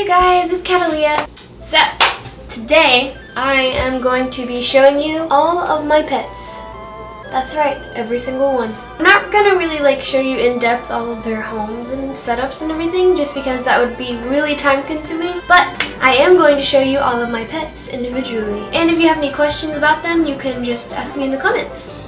Hey you guys, it's CATALEAH. So, today I am going to be showing you all of my pets. That's right, every single one. I'm not gonna really show you in depth all of their homes and setups and everything just because that would be really time consuming, but I am going to show you all of my pets individually. And if you have any questions about them, you can just ask me in the comments.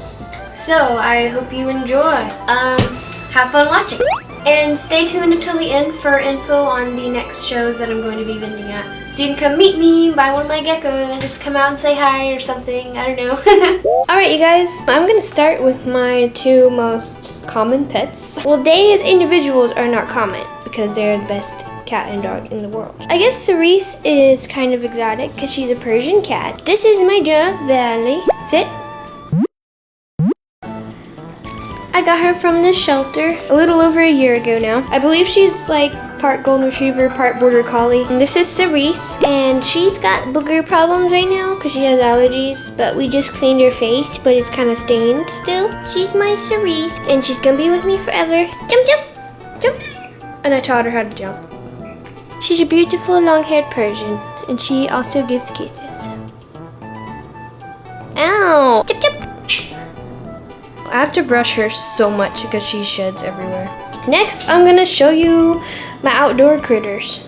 So, I hope you enjoy. Have fun watching. And stay tuned until the end for info on the next shows that I'm going to be vending at. So you can come meet me, buy one of my geckos, just come out and say hi or something, I don't know. Alright you guys, I'm going to start with my two most common pets. Well, they as individuals are not common because they're the best cat and dog in the world. I guess Cerise is kind of exotic because she's a Persian cat. This is my dog, Valley. Sit. I got her from the shelter a little over a year ago now. I believe she's part golden retriever, part border collie. And this is Cerise, and she's got booger problems right now because she has allergies, but we just cleaned her face, but it's kind of stained still. She's my Cerise, and she's gonna be with me forever. Jump, jump, jump. And I taught her how to jump. She's a beautiful long-haired Persian, and she also gives kisses. Ow! Chip, chip. I have to brush her so much because she sheds everywhere. Next, I'm gonna show you my outdoor critters.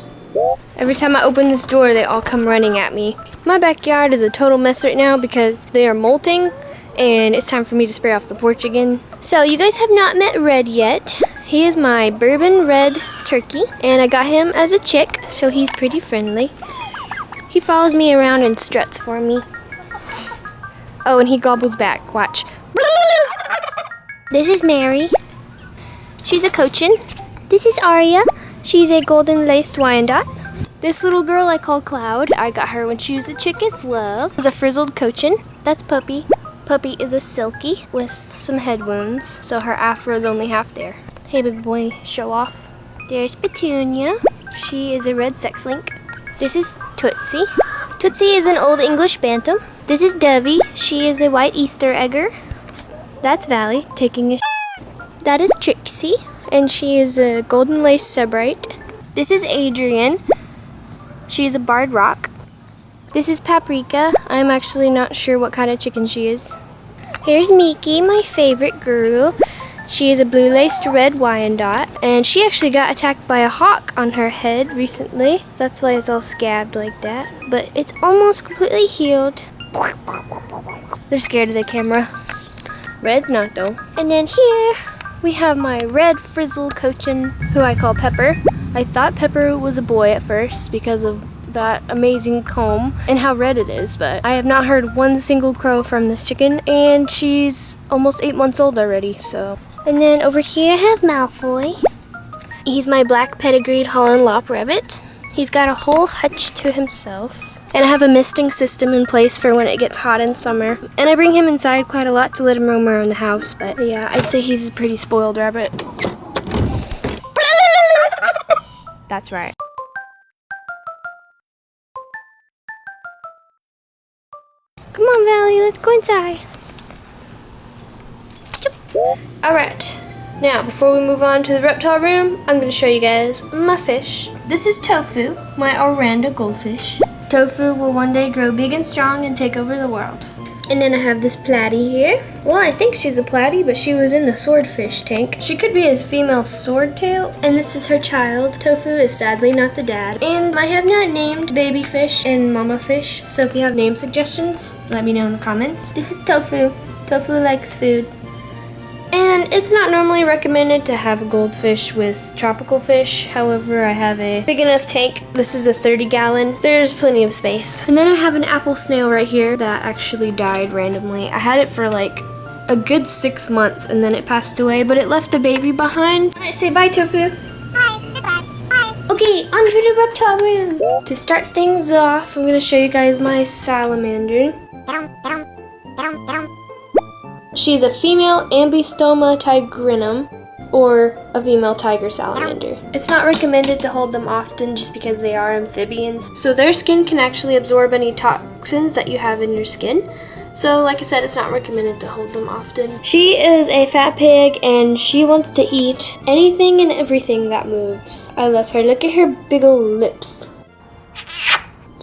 Every time I open this door, they all come running at me. My backyard is a total mess right now because they are molting and it's time for me to spray off the porch again. So you guys have not met Red yet. He is my bourbon red turkey and I got him as a chick, so he's pretty friendly. He follows me around and struts for me. Oh, and he gobbles back, watch. This is Mary. She's a Cochin. This is Aria. She's a golden laced Wyandotte. This little girl I call Cloud. I got her when she was a chick as well. It's a frizzled Cochin. That's Puppy. Puppy is a Silky with some head wounds, so her afro is only half there. Hey big boy, show off. There's Petunia. She is a red sex link. This is Tootsie. Tootsie is an old English Bantam. This is Dovey. She is a white Easter egger. That's Valley taking a That is Trixie, and she is a golden lace Sebright. This is Adrian. She's a barred rock. This is Paprika. I'm actually not sure what kind of chicken she is. Here's Miki, my favorite girl. She is a blue laced red Wyandotte, and she actually got attacked by a hawk on her head recently. That's why it's all scabbed like that, but it's almost completely healed. They're scared of the camera. Red's not though. And then here we have my red frizzled Cochin, who I call Pepper. I thought Pepper was a boy at first because of that amazing comb and how red it is, but I have not heard one single crow from this chicken, and she's almost 8 months old already, so. And then over here I have Malfoy. He's my black pedigreed Holland Lop Rabbit. He's got a whole hutch to himself. And I have a misting system in place for when it gets hot in summer. And I bring him inside quite a lot to let him roam around the house, but yeah, I'd say he's a pretty spoiled rabbit. That's right. Come on, Valley, let's go inside. Alright, now before we move on to the reptile room, I'm going to show you guys my fish. This is Tofu, my Oranda goldfish. Tofu will one day grow big and strong and take over the world. And then I have this platy here. Well, I think she's a platy, but she was in the swordfish tank. She could be his female swordtail, and this is her child. Tofu is sadly not the dad. And I have not named baby fish and mama fish, so if you have name suggestions, let me know in the comments. This is Tofu. Tofu likes food. And it's not normally recommended to have a goldfish with tropical fish. However, I have a big enough tank. This is a 30-gallon. There's plenty of space. And then I have an apple snail right here that actually died randomly. I had it for a good 6 months and then it passed away, but it left a baby behind. Alright, say bye, Tofu. Bye. Bye. Okay, on to the reptile room. To start things off, I'm going to show you guys my salamander. She's a female Ambystoma tigrinum, or a female tiger salamander. It's not recommended to hold them often just because they are amphibians, so their skin can actually absorb any toxins that you have in your skin. So like I said, it's not recommended to hold them often. She is a fat pig and she wants to eat anything and everything that moves. I love her. Look at her big ol' lips.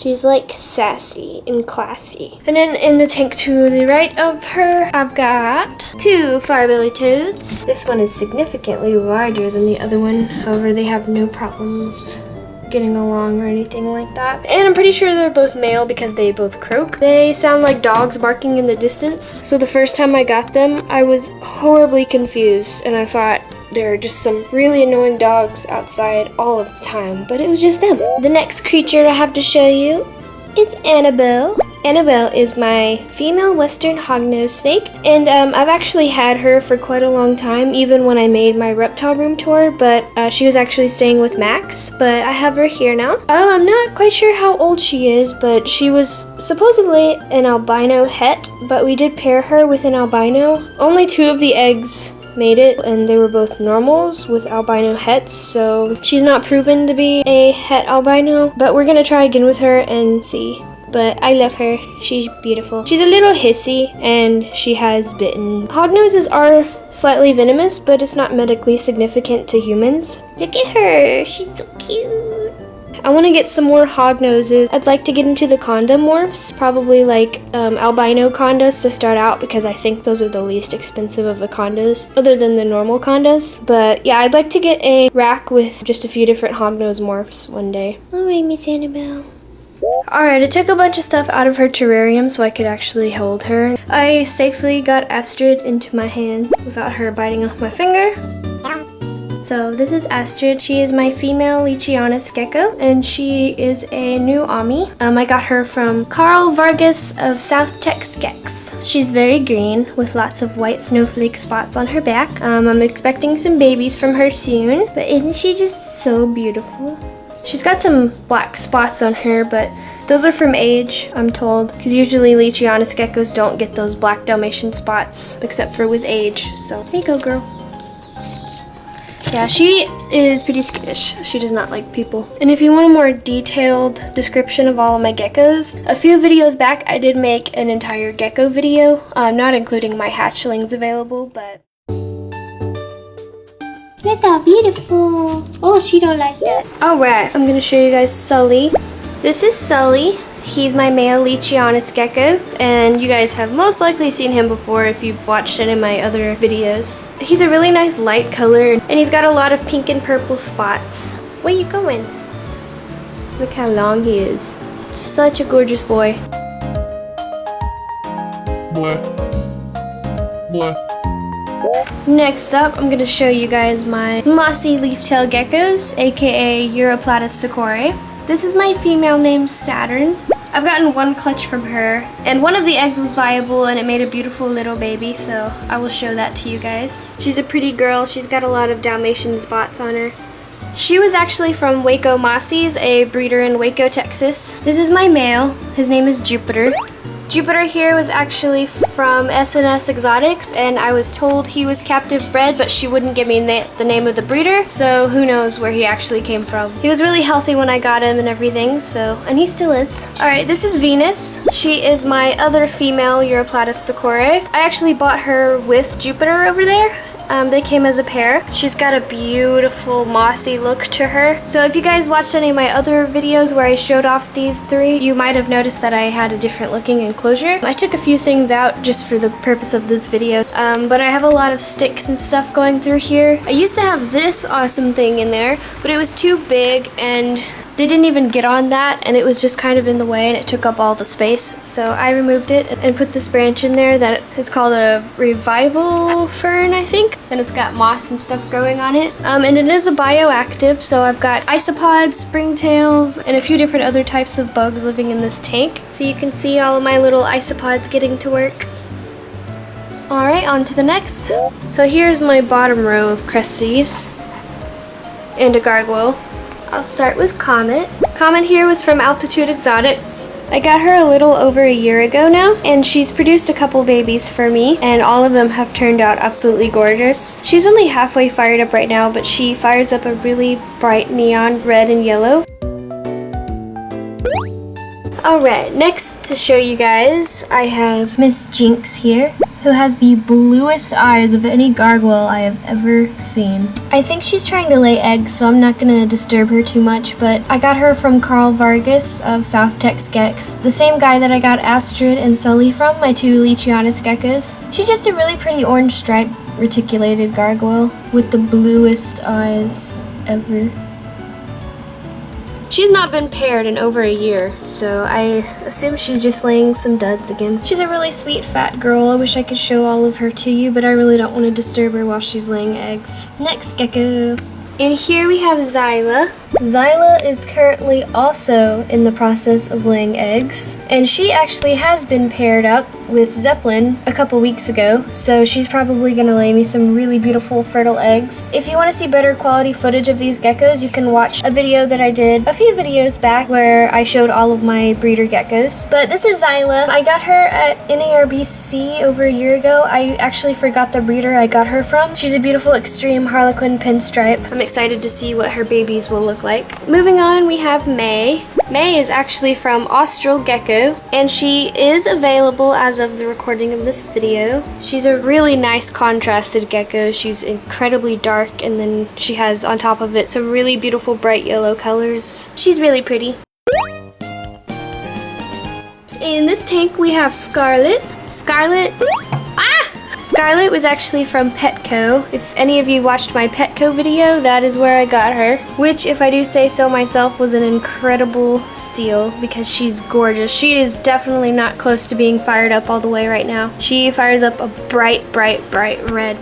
She's like sassy and classy. And then in the tank to the right of her, I've got 2 firebelly toads. This one is significantly larger than the other one. However, they have no problems getting along or anything like that. And I'm pretty sure they're both male because they both croak. They sound like dogs barking in the distance. So the first time I got them, I was horribly confused and I thought there are just some really annoying dogs outside all of the time, but it was just them. The next creature I have to show you is Annabelle. Annabelle is my female western hognose snake, and I've actually had her for quite a long time, even when I made my reptile room tour, but she was actually staying with Max, but I have her here now. I'm not quite sure how old she is, but she was supposedly an albino het, but we did pair her with an albino. Only 2 of the eggs made it, and they were both normals with albino hets, so she's not proven to be a het albino, but we're gonna try again with her and see. But I love her. She's beautiful. She's a little hissy and she has bitten. Hognoses are slightly venomous, but it's not medically significant to humans. Look at her. She's so cute. I want to get some more hognoses. I'd like to get into the conda morphs, probably like albino condas to start out because I think those are the least expensive of the condas, other than the normal condas. But yeah, I'd like to get a rack with just a few different hognose morphs one day. Alright, Miss Annabelle. Alright, I took a bunch of stuff out of her terrarium so I could actually hold her. I safely got Astrid into my hand without her biting off my finger. So this is Astrid. She is my female Leachies gecko, and she is a new Ami. I got her from Carl Vargas of South Tex Gex. She's very green with lots of white snowflake spots on her back. I'm expecting some babies from her soon, but isn't she just so beautiful? She's got some black spots on her, but those are from age, I'm told, because usually Leachies geckos don't get those black Dalmatian spots, except for with age. So there you go, girl. Yeah, she is pretty skittish. She does not like people. And if you want a more detailed description of all of my geckos, a few videos back I did make an entire gecko video, not including my hatchlings available, but... Look how beautiful. Oh, she don't like that. Alright, I'm gonna show you guys Sully. This is Sully. He's my male Leachies gecko, and you guys have most likely seen him before if you've watched any of my other videos. He's a really nice light color, and he's got a lot of pink and purple spots. Where you going? Look how long he is. Such a gorgeous boy. Boy. Next up, I'm gonna show you guys my mossy leaf-tail geckos, aka Europlatus sakurae. This is my female named Saturn. I've gotten 1 clutch from her, and one of the eggs was viable and it made a beautiful little baby, so I will show that to you guys. She's a pretty girl. She's got a lot of Dalmatian spots on her. She was actually from Waco Mossies, a breeder in Waco, Texas. This is my male. His name is Jupiter. Jupiter here was actually from SNS Exotics, and I was told he was captive bred, but she wouldn't give me the name of the breeder, so who knows where he actually came from. He was really healthy when I got him and everything, and he still is. Alright, this is Venus. She is my other female Europlatus sakurae. I actually bought her with Jupiter over there. They came as a pair. She's got a beautiful mossy look to her. So if you guys watched any of my other videos where I showed off these 3, you might have noticed that I had a different looking enclosure. I took a few things out just for the purpose of this video, but I have a lot of sticks and stuff going through here. I used to have this awesome thing in there, but it was too big and they didn't even get on that, and it was just kind of in the way and it took up all the space. So I removed it and put this branch in there that is called a revival fern, I think. And it's got moss and stuff growing on it. And it is a bioactive, so I've got isopods, springtails, and a few different other types of bugs living in this tank. So you can see all of my little isopods getting to work. Alright, on to the next. So here's my bottom row of crested and a gargoyle. I'll start with Comet. Comet here was from Altitude Exotics. I got her a little over a year ago now, and she's produced a couple babies for me, and all of them have turned out absolutely gorgeous. She's only halfway fired up right now, but she fires up a really bright neon red and yellow. Alright, next to show you guys, I have Miss Jinx here. who has the bluest eyes of any gargoyle I have ever seen. I think she's trying to lay eggs, so I'm not gonna disturb her too much, but I got her from Carl Vargas of South Tex Gex, the same guy that I got Astrid and Sully from, my two Leachies geckos. She's just a really pretty orange striped reticulated gargoyle with the bluest eyes ever. She's not been paired in over a year, so I assume she's just laying some duds again. She's a really sweet fat girl. I wish I could show all of her to you, but I really don't want to disturb her while she's laying eggs. Next gecko. And here we have Zyla. Zyla is currently also in the process of laying eggs, and she actually has been paired up with Zeppelin a couple weeks ago, so she's probably gonna lay me some really beautiful fertile eggs. If you want to see better quality footage of these geckos, you can watch a video that I did a few videos back where I showed all of my breeder geckos. But this is Zyla. I got her at NARBC over a year ago. I actually forgot the breeder I got her from. She's a beautiful extreme harlequin pinstripe. I'm excited to see what her babies will look like. Moving on, we have May. May is actually from Austral Gecko, and she is available as of the recording of this video. She's a really nice contrasted gecko. She's incredibly dark, and then she has on top of it some really beautiful bright yellow colors. She's really pretty. In this tank we have Scarlet. Scarlet was actually from Petco. If any of you watched my Petco video, that is where I got her. Which, if I do say so myself, was an incredible steal because she's gorgeous. She is definitely not close to being fired up all the way right now. She fires up a bright, bright, bright red.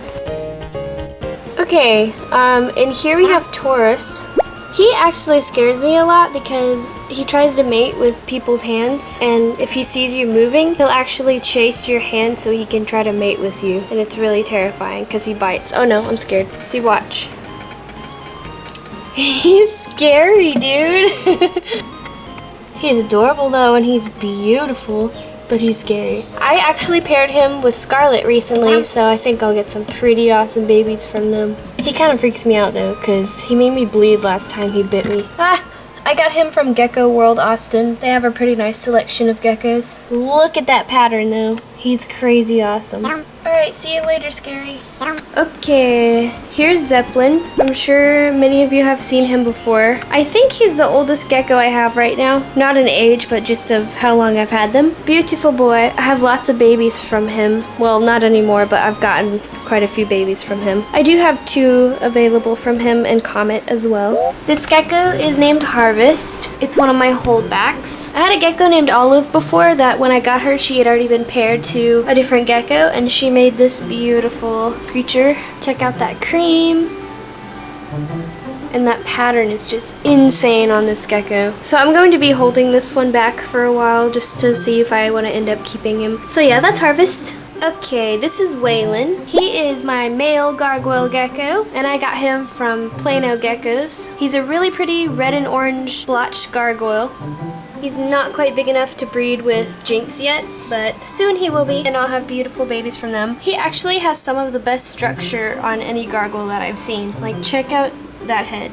Okay, and here we have Taurus. He actually scares me a lot because he tries to mate with people's hands, and if he sees you moving, he'll actually chase your hand so he can try to mate with you, and it's really terrifying because he bites. Oh no, I'm scared. See, watch. He's scary, dude. He's adorable though, and he's beautiful, but he's scary. I actually paired him with Scarlet recently, so I think I'll get some pretty awesome babies from them. He kind of freaks me out though, because he made me bleed last time he bit me. I got him from Gecko World Austin. They have a pretty nice selection of geckos. Look at that pattern though. He's crazy awesome. Alright, see you later, Scary. Okay, here's Zeppelin. I'm sure many of you have seen him before. I think he's the oldest gecko I have right now. Not in age, but just of how long I've had them. Beautiful boy. I have lots of babies from him. Well, not anymore, but I've gotten quite a few babies from him. I do have 2 available from him and Comet as well. This gecko is named Harvest. It's one of my holdbacks. I had a gecko named Olive before that when I got her, she had already been paired to a different gecko, and she made this beautiful creature. Check out that cream. And that pattern is just insane on this gecko. So I'm going to be holding this one back for a while just to see if I want to end up keeping him. So yeah, that's Harvest. Okay, this is Waylon. He is my male gargoyle gecko, and I got him from Plano Geckos. He's a really pretty red and orange blotched gargoyle. He's not quite big enough to breed with Jinx yet, but soon he will be, and I'll have beautiful babies from them. He actually has some of the best structure on any gargoyle that I've seen. Like, check out that head.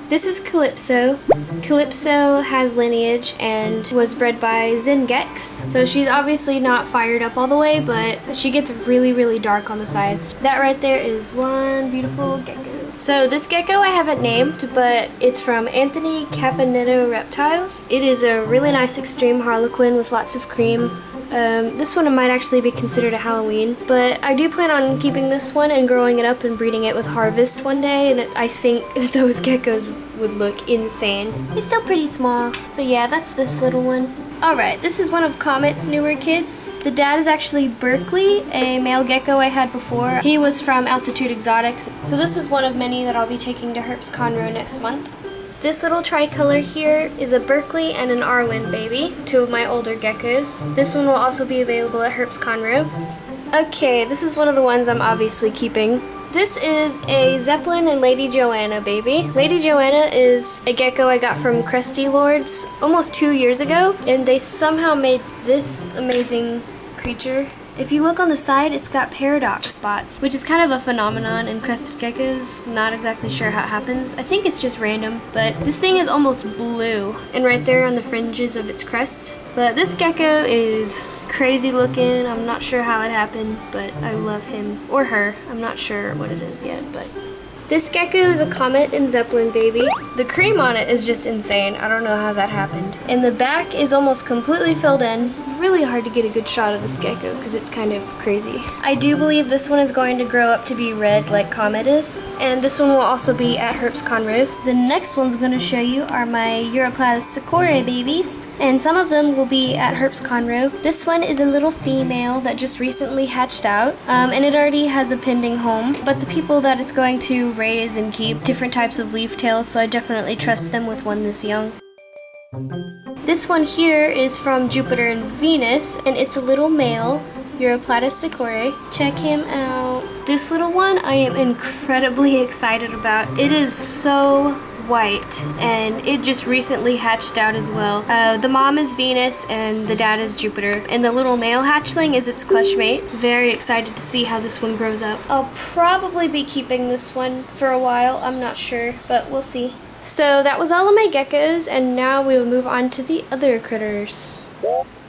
This is Calypso. Calypso has lineage and was bred by Zengex, so she's obviously not fired up all the way, but she gets really, really dark on the sides. That right there is one beautiful gecko. So this gecko I haven't named, but it's from Anthony Caponetto Reptiles. It is a really nice extreme harlequin with lots of cream. This one might actually be considered a Halloween, but I do plan on keeping this one and growing it up and breeding it with Harvest one day, and I think those geckos would look insane. He's still pretty small, but yeah, that's this little one. Alright, this is one of Comet's newer kids. The dad is actually Berkeley, a male gecko I had before. He was from Altitude Exotics, so this is one of many that I'll be taking to Herps Conroe next month. This little tricolor here is a Berkeley and an Arwen baby, 2 of my older geckos. This one will also be available at Herps Conroe. Okay, this is one of the ones I'm obviously keeping. This is a Zeppelin and Lady Joanna baby. Lady Joanna is a gecko I got from Crested almost 2 years ago, and they somehow made this amazing creature. If you look on the side, it's got paradox spots, which is kind of a phenomenon in crested geckos. Not exactly sure how it happens. I think it's just random, but this thing is almost blue, and right there on the fringes of its crests. But this gecko is crazy looking. I'm not sure how it happened, but I love him. Or her. I'm not sure what it is yet, but... This gecko is a Comet and Zeppelin baby. The cream on it is just insane. I don't know how that happened. And the back is almost completely filled in. Really hard to get a good shot of this gecko because it's kind of crazy. I do believe this one is going to grow up to be red like Comet is. And this one will also be at Herps Conroe. The next one's going to show you are my Eurypladus Sequoia babies. And some of them will be at Herps Conroe. This one is a little female that just recently hatched out. And it already has a pending home. But the people that it's going to raise and keep different types of leaf tails, so I definitely trust them with one this young. This one here is from Jupiter and Venus, and it's a little male, Eurypladus Sequoia. Check him out. This little one I am incredibly excited about. It is so white, and it just recently hatched out as well. The mom is Venus and the dad is Jupiter, and the little male hatchling is its clutchmate. Very excited to see how this one grows up. I'll probably be keeping this one for a while. I'm not sure, but we'll see. So that was all of my geckos, and now we will move on to the other critters.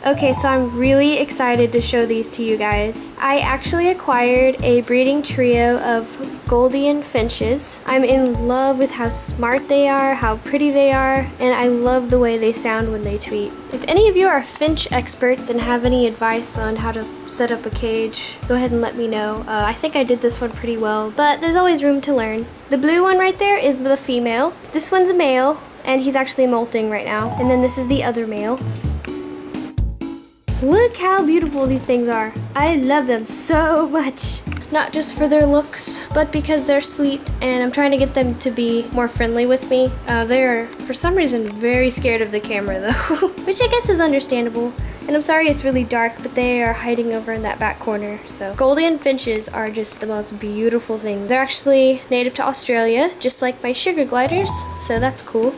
Okay, so I'm really excited to show these to you guys. I actually acquired a breeding trio of Goldian finches. I'm in love with how smart they are, how pretty they are, and I love the way they sound when they tweet. If any of you are finch experts and have any advice on how to set up a cage, go ahead and let me know. I think I did this one pretty well, but there's always room to learn. The blue one right there is the female. This one's a male, and he's actually molting right now. And then this is the other male. Look how beautiful these things are. I love them so much. Not just for their looks, but because they're sweet, and I'm trying to get them to be more friendly with me. They're, for some reason, very scared of the camera though, which I guess is understandable. And I'm sorry it's really dark, but they are hiding over in that back corner. So Goldian finches are just the most beautiful things. They're actually native to Australia, just like my sugar gliders, so that's cool.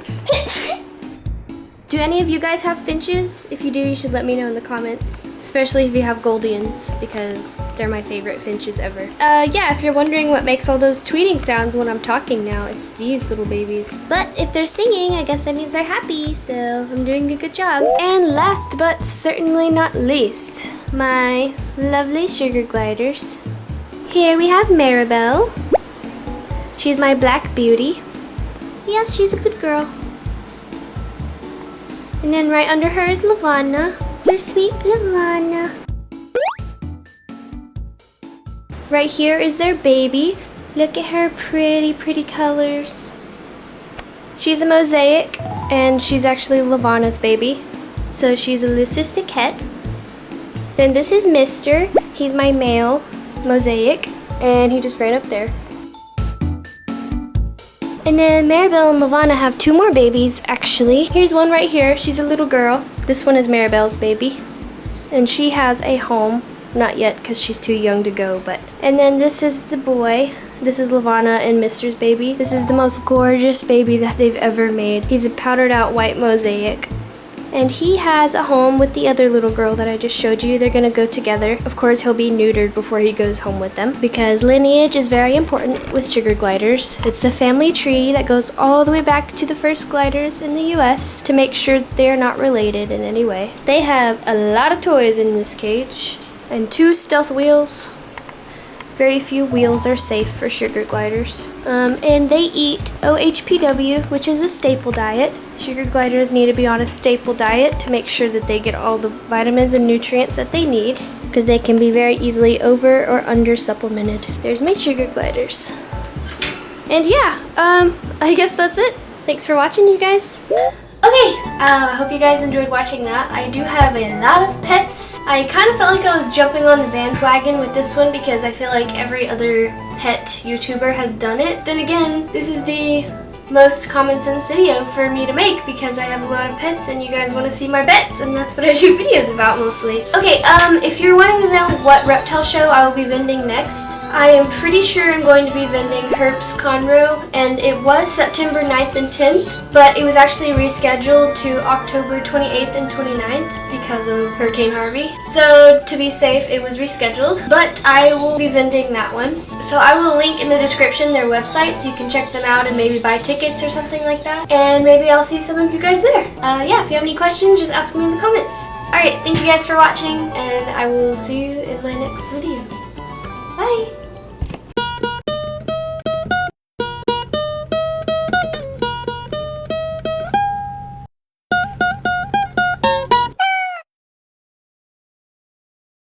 Do any of you guys have finches? If you do, you should let me know in the comments. Especially if you have Goldians, because they're my favorite finches ever. Yeah, if you're wondering what makes all those tweeting sounds when I'm talking now, it's these little babies. But if they're singing, I guess that means they're happy, so I'm doing a good job. And last but certainly not least, my lovely sugar gliders. Here we have Maribelle. She's my black beauty. Yes, she's a good girl. And then right under her is Lavana, your sweet Lavana. Right here is their baby. Look at her pretty, pretty colors. She's a mosaic, and she's actually Lavana's baby. So she's a leucistic. Then this is Mr. He's my male mosaic, and he just ran up there. And then Maribelle and Lavana have two more babies, actually. Here's one right here. She's a little girl. This one is Maribelle's baby. And she has a home. Not yet, because she's too young to go, but... And then this is the boy. This is Lavana and Mr.'s baby. This is the most gorgeous baby that they've ever made. He's a powdered out white mosaic. And he has a home with the other little girl that I just showed you. They're gonna go together. Of course, he'll be neutered before he goes home with them, because lineage is very important with sugar gliders. It's the family tree that goes all the way back to the first gliders in the US to make sure that they are not related in any way. They have a lot of toys in this cage and 2 stealth wheels. Very few wheels are safe for sugar gliders. And they eat OHPW, which is a staple diet. Sugar gliders need to be on a staple diet to make sure that they get all the vitamins and nutrients that they need, because they can be very easily over or under supplemented. There's my sugar gliders. And yeah, I guess that's it. Thanks for watching, you guys. Okay, I hope you guys enjoyed watching that. I do have a lot of pets. I kind of felt like I was jumping on the bandwagon with this one because I feel like every other pet YouTuber has done it. Then again, this is the most common sense video for me to make because I have a lot of pets and you guys want to see my pets, and that's what I do videos about mostly. Okay, if you're wanting to know what reptile show I will be vending next, I am pretty sure I'm going to be vending Herp's Conroe, and it was September 9th and 10th, but it was actually rescheduled to October 28th and 29th because of Hurricane Harvey. So to be safe, it was rescheduled, but I will be vending that one. So I will link in the description their website so you can check them out and maybe buy tickets or something like that. And maybe I'll see some of you guys there. Yeah, if you have any questions, just ask me in the comments. Alright, thank you guys for watching, and I will see you in my next video. Bye!